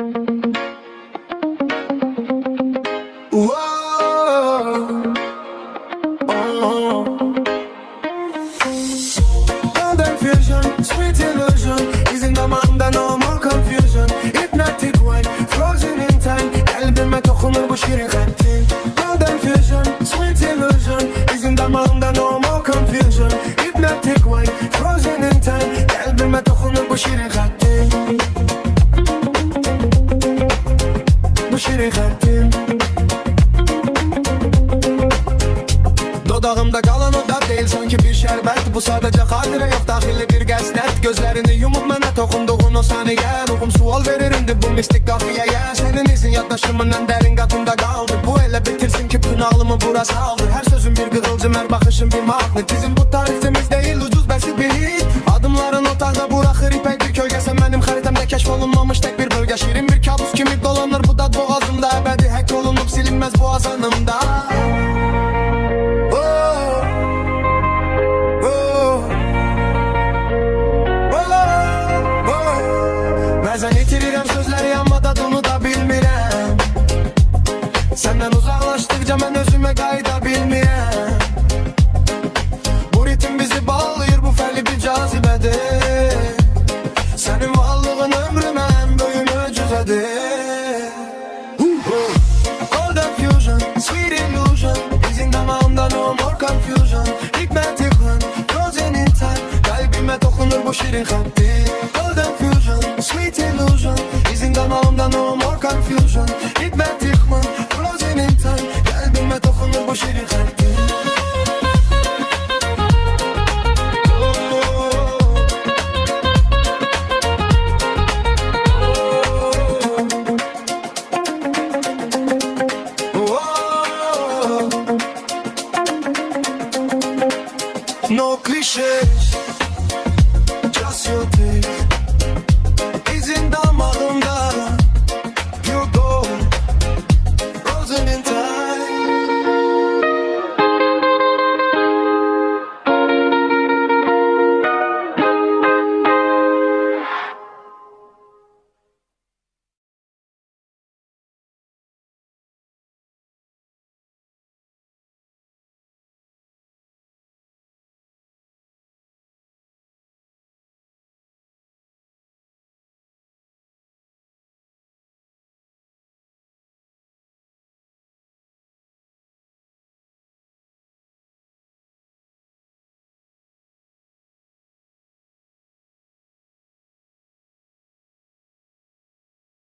Whoa, oh. Golden fusion, sweet illusion. İzin damağımda no more confusion. Hypnotic wine, frozen in time. Kalbime dokunur bu şirin kalbin. Golden fusion, sweet illusion. İzin damağımda no more confusion. Hypnotic wine, frozen in time. Kalbime dokunur bu şirin kalbin. Bu şirin kalbin. Dodağımda kalan o da değil sanki bir şerbet. Bu sadece hatire yok dahili bir gaslet. Gözlerini yumup mənə toxunduğun o saniye. Ruhum sual verir indi bu mistik qafiyeye. Senin izin yaddaşımın en derin qatında qaldı. Bu elə bitirsin ki bütün ağlımı bura saldı. Her sözün bir qığılcım, her baxışın bir magnet. Bizim bu tariximiz değil ucuz bəsit bir hit. Adımların otaqda buraxır ipək bir kölgə. Sən mənim xəritəmdə kəşf olunmamış tek bir bölge. Şirin bir kabus kimi dolanır bu dad boğazımda. Əbədi həkk olunup silinməz bu azanımda. Bəzən itirirəm sözləri amma dadını da bilmirəm. Səndən uzaqlaşdıqca mən özümə qayıda bilmirəm. Bu ritim bizi bağlayır, bu fərli bir cazibədir. Sənin varlığın ömrümə ən böyük möcüzədir. Golden fusion, sweet illusion. İzin damağımda no more confusion. Hypnotic one, frozen in time. Kalbime dokunur bu şirin xətti.